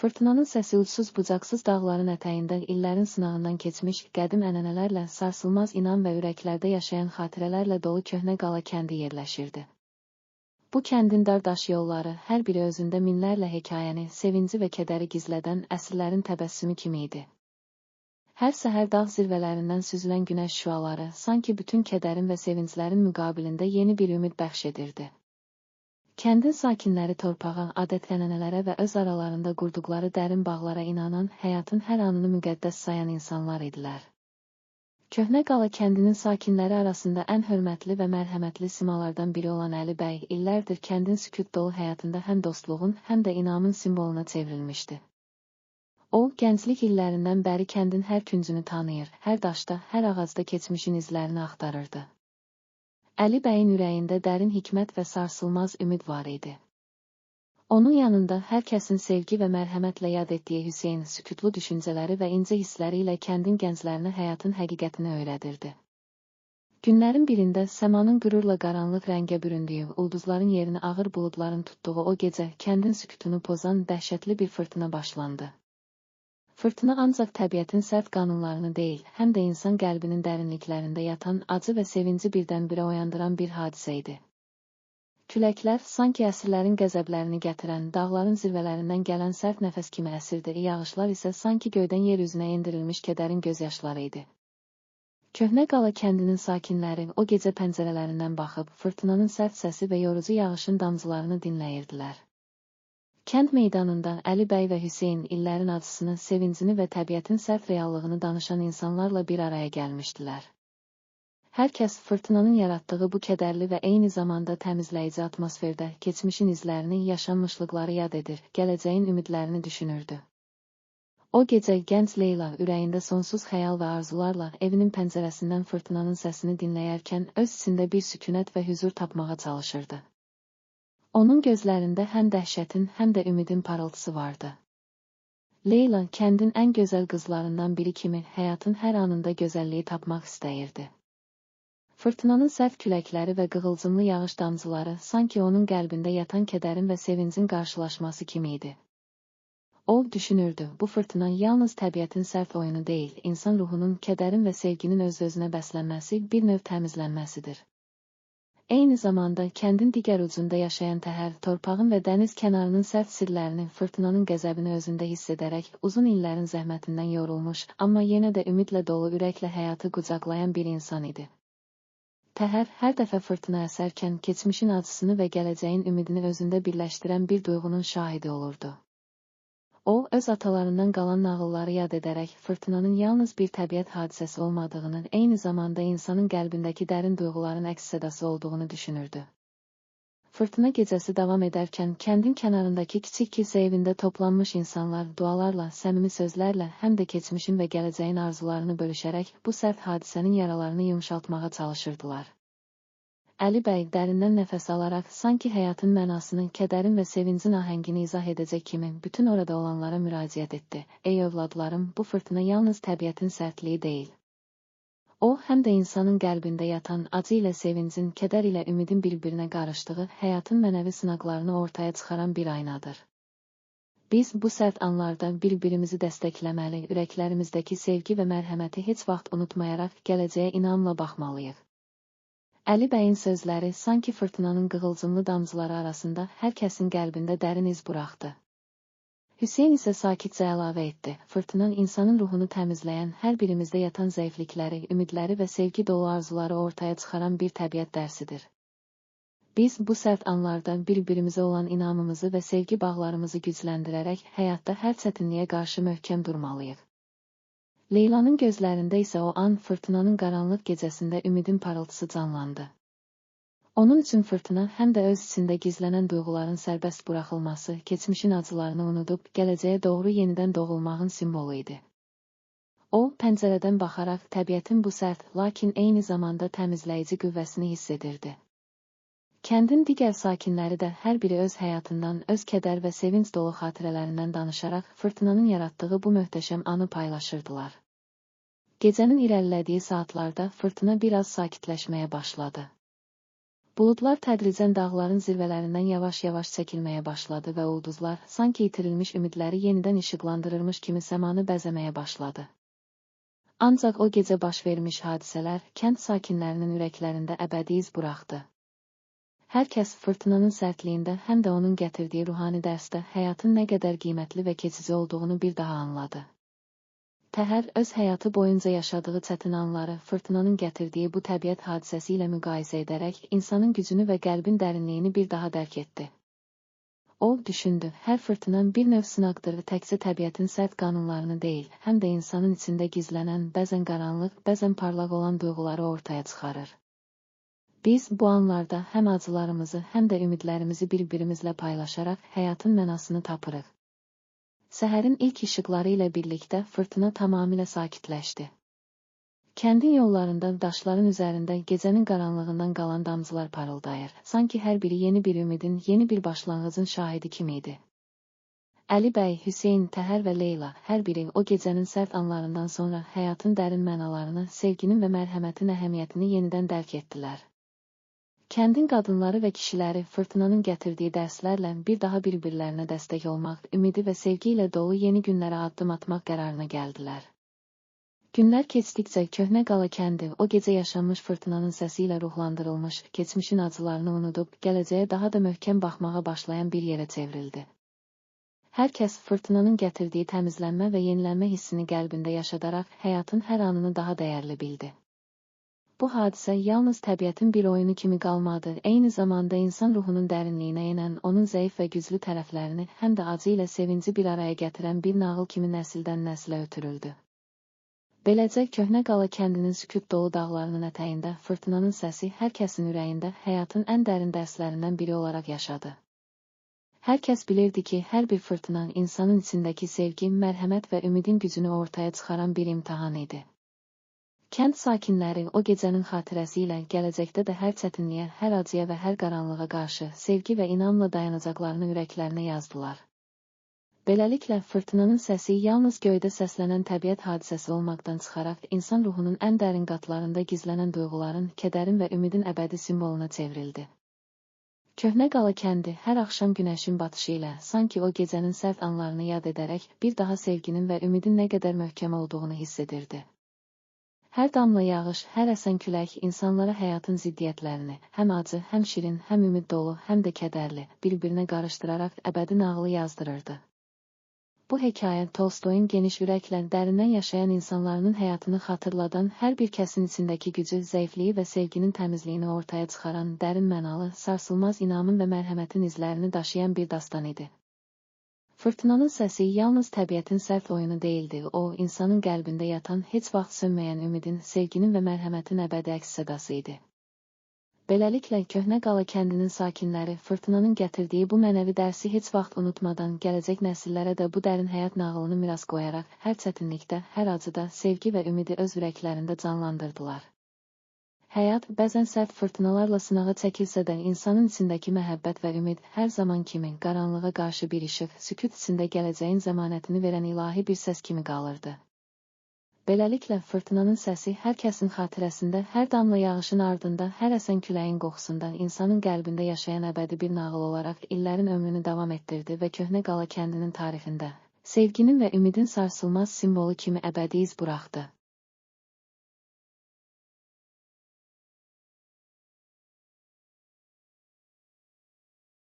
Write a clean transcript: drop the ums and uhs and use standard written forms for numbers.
Fırtınanın səsi ucsuz-bucaqsız dağların ətəyində illərin sınağından keçmiş qədim ənənələrlə, sarsılmaz inam və ürəklərdə yaşayan xatirələrlə dolu köhnə qala kəndi yerləşirdi. Bu kəndin dar daş yolları, hər biri özündə minlərlə hekayəni, sevinci və kədəri gizlədən əsrlərin təbəssümü kimi idi. Hər səhər dağ zirvələrindən süzülən günəş şüaları sanki bütün kədərin və sevinclərin müqabilində yeni bir ümid bəxş edirdi. Kəndin sakinləri torpağa, adət-ənənələrə və öz aralarında qurduqları dərin bağlara inanan, həyatın hər anını müqəddəs sayan insanlar idilər. Köhnə qala kəndinin sakinləri arasında ən hörmətli və mərhəmətli simalardan biri olan Əli bəy, illərdir kəndin sükut dolu həyatında həm dostluğun, həm də inamın simvoluna çevrilmişdi. O, gənclik illərindən bəri kəndin hər küncünü tanıyır, hər daşda, hər ağacda keçmişin izlərini axtarırdı. Əli bəyin ürəyində dərin hikmət və sarsılmaz ümid var idi. Onun yanında hər kəsin sevgi və mərhəmətlə yad etdiyi Hüseyn sükutlu düşüncələri və incə hissləri ilə kəndin gənclərinə həyatın həqiqətini öyrədirdi. Günlərin birində səmanın qürurla qaranlıq rəngə büründüyü, ulduzların yerini ağır buludların tutduğu o gecə kəndin sükutunu pozan dəhşətli bir fırtına başlandı. Fırtına ancaq təbiətin sərt qanunlarını deyil, həm də insan qəlbinin dərinliklərində yatan acı və sevinci birdən-birə oyandıran bir hadisə idi. Küləklər sanki əsrlərin qəzəblərini gətirən, dağların zirvələrindən gələn sərt nəfəs kimi əsirdi, yağışlar isə sanki göydən yer üzünə endirilmiş kədərin gözyaşları idi. Köhnə qala kəndinin sakinləri o gecə pəncərələrindən baxıb, fırtınanın sərt səsi və yorucu yağışın damcılarını dinləyirdilər. Kənd meydanında Əli bəy və Hüseyn illərin acısını, sevincini və təbiətin sərt reallığını danışan insanlarla bir araya gəlmişdilər. Hər kəs fırtınanın yaratdığı bu kədərli və eyni zamanda təmizləyici atmosferdə keçmişin izlərini, yaşanmışlıqları yad edir, gələcəyin ümidlərini düşünürdü. O gecə gənc Leyla ürəyində sonsuz xəyal və arzularla evinin pəncərəsindən fırtınanın səsini dinləyərkən öz içində bir sükunət və hüzur tapmağa çalışırdı. Onun gözlərində həm dəhşətin, həm də ümidin parıltısı vardı. Leyla, kəndin ən gözəl qızlarından biri kimi həyatın hər anında gözəlliyi tapmaq istəyirdi. Fırtınanın sərt küləkləri və qığılcımlı yağış damcıları sanki onun qəlbində yatan kədərin və sevincin qarşılaşması kimi idi. O, düşünürdü, bu fırtına yalnız təbiətin sərt oyunu deyil, insan ruhunun, kədərin və sevginin öz-özünə bəslənməsi, bir növ təmizlənməsidir. Eyni zamanda kəndin digər ucunda yaşayan təhər, torpağın və dəniz kənarının sərt sirlərini, fırtınanın qəzəbini özündə hiss edərək, uzun illərin zəhmətindən yorulmuş, amma yenə də ümidlə dolu ürəklə həyatı qucaqlayan bir insan idi. Təhər, hər dəfə fırtına əsərkən keçmişin acısını və gələcəyin ümidini özündə birləşdirən bir duyğunun şahidi olurdu. O, öz atalarından qalan nağılları yad edərək, fırtınanın yalnız bir təbiət hadisəsi olmadığını, eyni zamanda insanın qəlbindəki dərin duyğuların əks-sədası olduğunu düşünürdü. Fırtına gecəsi davam edərkən, kəndin kənarındakı kiçik kilsə evində toplanmış insanlar dualarla, səmimi sözlərlə, həm də keçmişin və gələcəyin arzularını bölüşərək, bu sərt hadisənin yaralarını yumşaltmağa çalışırdılar. Əli bəy dərindən nəfəs alaraq, sanki həyatın mənasını, kədərin və sevincin ahəngini izah edəcək kimi bütün orada olanlara müraciət etdi. Ey övladlarım, bu fırtına yalnız təbiətin sərtliyi deyil. O, həm də insanın qəlbində yatan acı ilə sevincin, kədər ilə ümidin bir-birinə qarışdığı, həyatın mənəvi sınaqlarını ortaya çıxaran bir aynadır. Biz bu sərt anlarda bir-birimizi dəstəkləməli, ürəklərimizdəki sevgi və mərhəməti heç vaxt unutmayaraq gələcəyə inamla baxmalıyıq. Əli bəyin sözləri sanki fırtınanın qığılcımlı damcıları arasında hər kəsin qəlbində dərin iz buraxdı. Hüseyn isə sakitcə əlavə etdi. Fırtınan insanın ruhunu təmizləyən, hər birimizdə yatan zəiflikləri, ümidləri və sevgi dolu arzuları ortaya çıxaran bir təbiət dərsidir. Biz bu sərt anlarda bir-birimizə olan inamımızı və sevgi bağlarımızı gücləndirərək həyatda hər çətinliyə qarşı möhkəm durmalıyıq. Leylanın gözlərində isə o an fırtınanın qaranlıq gecəsində ümidin parıltısı canlandı. Onun üçün fırtına həm də öz içində gizlənən duyğuların sərbəst buraxılması, keçmişin acılarını unudub, gələcəyə doğru yenidən doğulmağın simvolu idi. O, pəncərədən baxaraq təbiətin bu sərt, lakin eyni zamanda təmizləyici qüvvəsini hiss edirdi. Kəndin digər sakinləri də hər biri öz həyatından, öz kədər və sevinc dolu xatirələrindən danışaraq, fırtınanın yaratdığı bu möhtəşəm anı paylaşırdılar. Gecənin irəlilədiyi saatlarda fırtına biraz sakitləşməyə başladı. Buludlar tədricən dağların zirvələrindən yavaş-yavaş çəkilməyə başladı və ulduzlar, sanki itirilmiş ümidləri yenidən işıqlandırırmış kimi səmanı bəzəməyə başladı. Ancaq o gecə baş vermiş hadisələr kənd sakinlərinin ürəklərində əbədi iz buraxdı. Hər kəs fırtınanın sərtliyində, həm də onun gətirdiyi ruhani dərsdə həyatın nə qədər qiymətli və keçici olduğunu bir daha anladı. Təhər öz həyatı boyunca yaşadığı çətin anları fırtınanın gətirdiyi bu təbiət hadisəsi ilə müqayisə edərək insanın gücünü və qəlbin dərinliyini bir daha dərk etdi. O, düşündü, hər fırtına bir növ sınaqdır, təkcə təbiətin sərt qanunlarını deyil, həm də insanın içində gizlənən, bəzən qaranlıq, bəzən parlaq olan duyğuları ortaya çıxarır. Biz bu anlarda həm acılarımızı, həm də ümidlərimizi bir-birimizlə paylaşaraq həyatın mənasını tapırıq. Səhərin ilk işıqları ilə birlikdə fırtına tamamilə sakitləşdi. Kəndin yollarında, daşların üzərində gecənin qaranlığından qalan damcılar parıldayır. Sanki hər biri yeni bir ümidin, yeni bir başlanğıcın şahidi kimi idi. Əli bəy, Hüseyn, Təhər və Leyla, hər biri o gecənin sərt anlarından sonra həyatın dərin mənalarını, sevginin və mərhəmətin əhəmiyyətini yenidən dərk etdilər. Kəndin qadınları və kişiləri fırtınanın gətirdiyi dərslərlə bir daha bir-birlərinə dəstək olmaq, ümidi və sevgi ilə dolu yeni günlərə addım atmaq qərarına gəldilər. Günlər keçdikcə köhnə qala kəndi o gecə yaşanmış fırtınanın səsi ilə ruhlandırılmış, keçmişin acılarını unudub, gələcəyə daha da möhkəm baxmağa başlayan bir yerə çevrildi. Hər kəs fırtınanın gətirdiyi təmizlənmə və yenilənmə hissini qəlbində yaşadaraq həyatın hər anını daha dəyərli bildi. Bu hadisə yalnız təbiətin bir oyunu kimi qalmadı, eyni zamanda insan ruhunun dərinliyinə enən, onun zəif və güclü tərəflərini, həm də acı ilə sevinci bir araya gətirən bir nağıl kimi nəsildən nəslə ötürüldü. Beləcə, köhnə qala kəndinin sükut dolu dağlarının ətəyində fırtınanın səsi hər kəsin ürəyində həyatın ən dərin dərslərindən biri olaraq yaşadı. Hər kəs bilirdi ki, hər bir fırtına insanın içindəki sevgi, mərhəmət və ümidin gücünü ortaya çıxaran bir imtahan idi. Kənd sakinləri o gecənin xatirəsi ilə gələcəkdə də hər çətinliyə, hər acıya və hər qaranlığa qarşı sevgi və inamla dayanacaqlarını ürəklərinə yazdılar. Beləliklə, fırtınanın səsi yalnız göydə səslənən təbiət hadisəsi olmaqdan çıxaraq insan ruhunun ən dərin qatlarında gizlənən duyğuların, kədərin və ümidin əbədi simvoluna çevrildi. Köhnə qala kəndi hər axşam günəşin batışı ilə, sanki o gecənin sərt anlarını yad edərək, bir daha sevginin və ümidin nə qədər möhkəm olduğunu hiss edirdi. Hər damla yağış, hər əsən külək insanlara həyatın ziddiyyətlərini, həm acı, həm şirin, həm ümid dolu, həm də kədərli, bir-birinə qarışdıraraq əbədi nağılı yazdırırdı. Bu hekayə Tolstoyun geniş ürəklə dərindən yaşayan insanların həyatını xatırladan, hər bir kəsin içindəki gücü, zəifliyi və sevginin təmizliyini ortaya çıxaran, dərin mənalı, sarsılmaz inamın və mərhəmətin izlərini daşıyan bir dastan idi. Fırtınanın səsi yalnız təbiətin sərt oyunu deyildi, o, insanın qəlbində yatan, heç vaxt sönməyən ümidin, sevginin və mərhəmətin əbədi əks sədası idi. Beləliklə, köhnə qala kəndinin sakinləri fırtınanın gətirdiyi bu mənəvi dərsi heç vaxt unutmadan, gələcək nəsillərə də bu dərin həyat nağılını miras qoyaraq, hər çətinlikdə, hər acıda sevgi və ümidi öz ürəklərində canlandırdılar. Həyat bəzən sərt fırtınalarla sınağa çəkilsə də insanın içindəki məhəbbət və ümid hər zaman kimi qaranlığa qarşı bir işıq, sükut içində gələcəyin zəmanətini verən ilahi bir səs kimi qalırdı. Beləliklə, fırtınanın səsi hər kəsin xatirəsində, hər damla yağışın ardında, hər əsən küləyin qoxusunda insanın qəlbində yaşayan əbədi bir nağıl olaraq illərin ömrünü davam etdirdi və köhnə qala kəndinin tarixində sevginin və ümidin sarsılmaz simvolu kimi əbədi iz buraxdı.